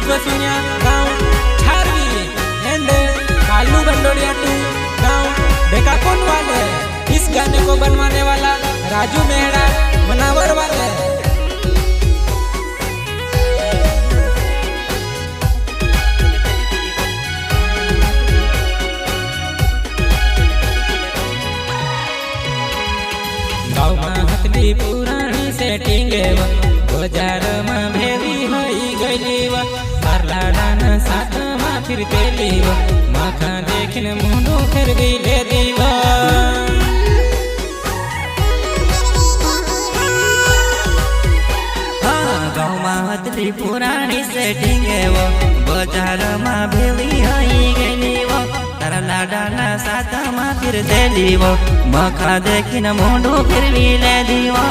विश्वसुनिया गाँव छारवी and Kalu बंडोड़िया to गाँव डेकाकोन वाले। इस गाने को बनवाने वाला राजू मेहरा मनावर वाले। गाँव में हथली पुरानी सेटिंग बाजार में भेवी हई गईली परला डाना साथ में फिर तेली माखा देखने मुंडो फिर गई ले दीवा। गाँव में हथली पुरानी सेटिंग बाजार में भेवी हई गईली तरला डाना साथ में फिर तेली माखा देखने मुंडो फिर भी ले दीवा।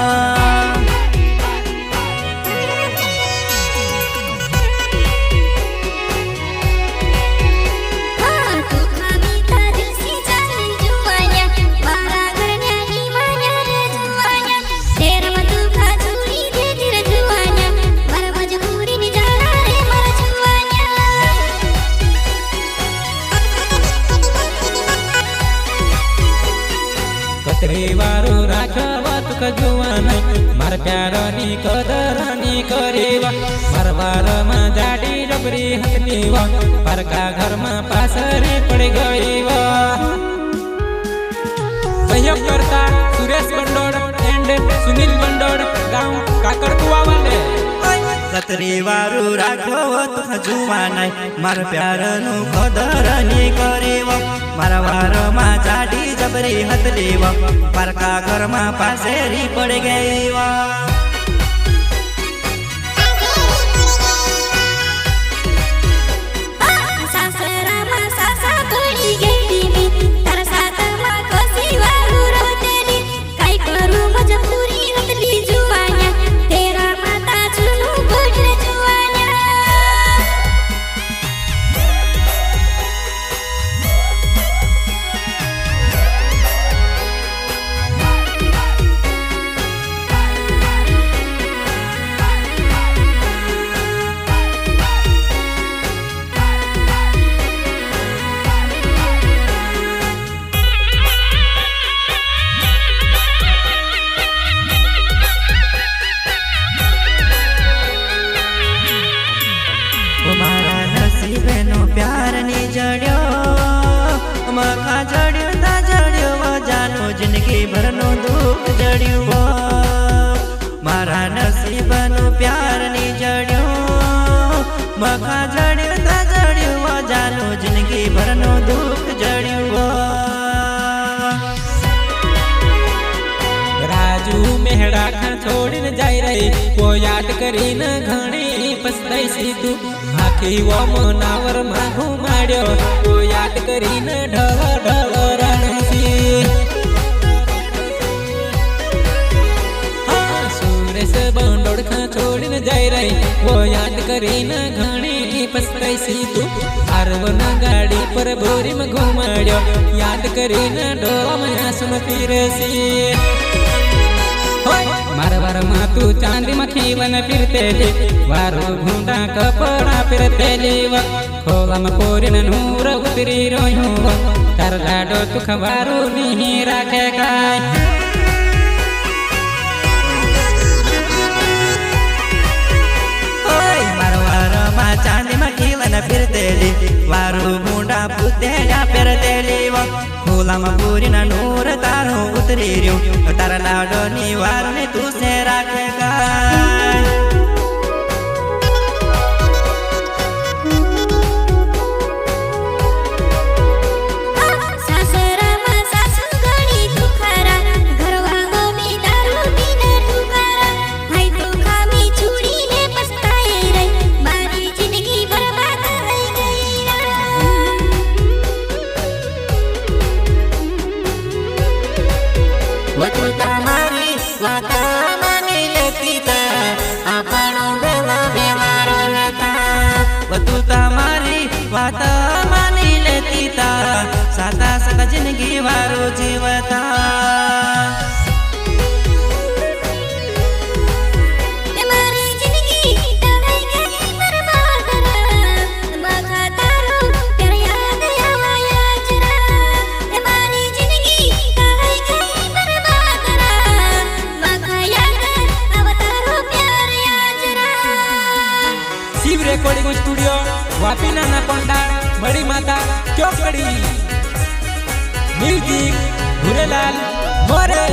कतरेवारो राखवा तुक जुवान मार प्यारनी कदरनी करेवा मरवार में जाडी रबरी हथनीवा पर का घर में पासरे पड़ गईवा। सहयोग करता सुरेश बंडोड़ एंड सुनील बंडोड़ गाँव काकड़कुआ वाले। कतरेवारो राखवा तुक जुवान मार प्यारनु कदरनी करेवा मरवार में जाडी जबरी हथलीवा पर का घर में पासेरी पड़ गईवा। प्यार नी जड़ियो मखा जड़ियो ना जड़ियो जानो जिंदगी भर नो दुख जड़ियो मारा नसीब नो प्यार नी जड़ियो मखा जड़ियो ना जड़ियो जानो जिंदगी भर नो दुख जड़ियो। राजू मेहड़ा खा छोड़ जाई रही वो याद करी न घणी पछताई सी तू आखी वो मनावर में घुमाड्यो वो याद करी न ढल ढल रणसी। सुरेश बंडोड़ खा छोड़ न जाई रही वो याद करी न घणी पछताई सी तू आरवन गाड़ी पर बोरी में घुमाड्यो याद करी न ढोल में सुन फिरसी। मारवार में तू चांदी में खीवन फिरतेली वारो घूंडा कपड़ा फिरतेली खोला में पोरिन नूर उतरी रोयूं तार लाडो तू खबारू नहीं राखे काय। मारवार में चांदी में खीवन फिरतेली वारो घूंडा पुतेला फिरतेली खोला में पूरी ना नूर तारो उतरी रियो तारा लाडो निवार ने तू से राखेगा। बात मानी लेती ता साता साता जिंदगी वारो जीवता। हमारी जिंदगी वापीना ना पंडा बड़ी माता क्यों कड़ी म्यूजिक भूरेलाल मोरे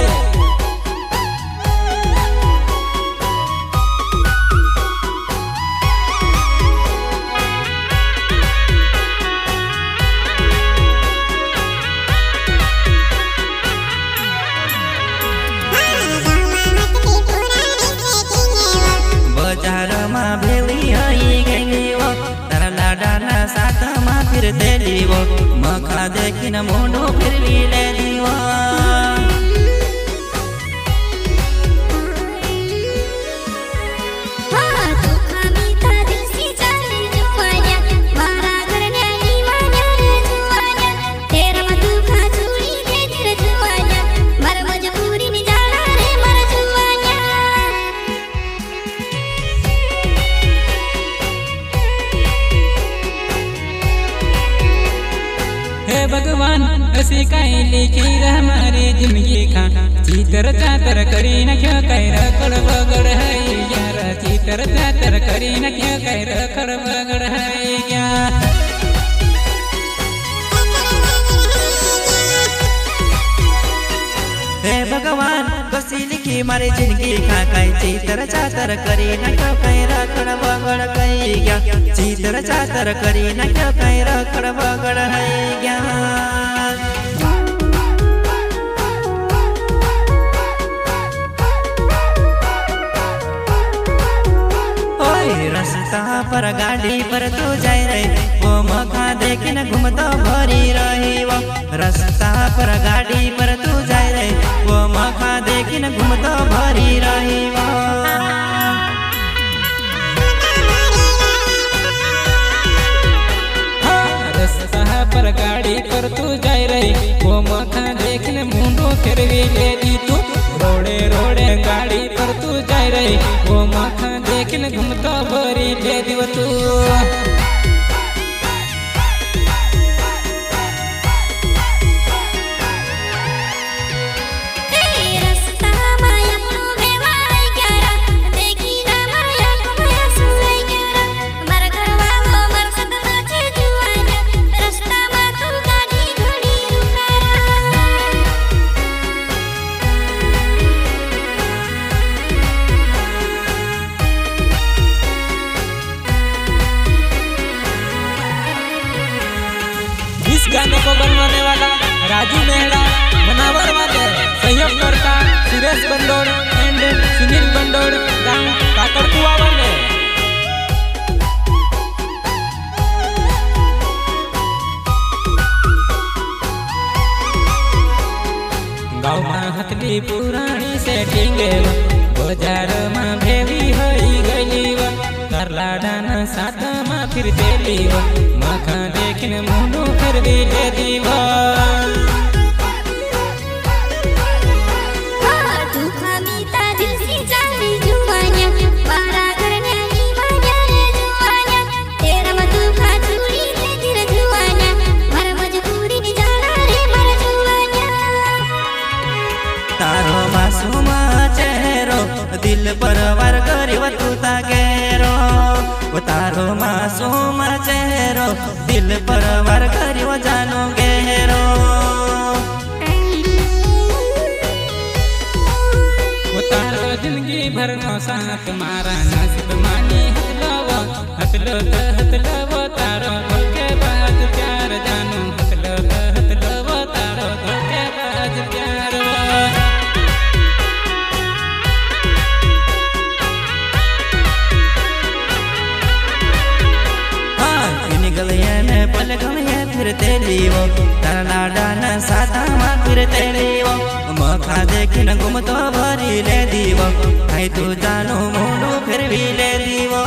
फिर दे दीवो मखा देखी न मोनो फिर भी ले दीवो भगवान ऐसी कहीं लिखी हमारी जिंदगी खा चीतर चातर करी न क्यों कह रखड़ बगड़ है यार चीतर चातर करी न क्यों कह रखड़ बगड़ है यार हे भगवान कसी लिखी मारी जिंदगी खा कहीं चीतर चातर करी न क्यों कह रखड़ बगड़ कही गया चीतर चातर करी न क्यों कह रखड़ बगड़ है गया रास्ता पर गाड़ी पर तू जाए रही वो मखा देखी न घूमता भरी रही वो रास्ता पर गाड़ी पर तू जाए रही वो मखा देखी न घूमता भरी रही वो रास्ता पर गाड़ी पर तू जाए रही वो मखा देखी न मुंडो फिरवी ले दी तू रोड़े रोड़े गाड़ी पर तू जाए रही वो मखा देखने घूमता भरी ले दिव तू इस गाने को बनवाने वाला राजू मेहरा मनावर वाले सहयोग करता सुरेश बंडोर एंड सुनील बंडोर गांव काकड़कुआ वाले गाँव में हथली पुरानी सेटिंग बाजार में भेवी हई गई करला डाना साथ में फिर देली मखा देखने मुनो फिर भी ले दीवा तारो मासूम चेहरो दिल पर वार करिव तू तागेरो तारो मासूम चेहरो दिल पर वार करिव जानो गेरो तारो जिंदगी भर नो साथ मारा नसीब मानी हतलो तारो के बाद प्यार जानो हतलो तारो के बाद प्यार पल गए फिर तेलीवो तारा डाना साता माँ फिर तेलीवो मखा देखी न घूमतो भरी ले दीवो आई तू जानो मोनो फिर भी ले दीवो।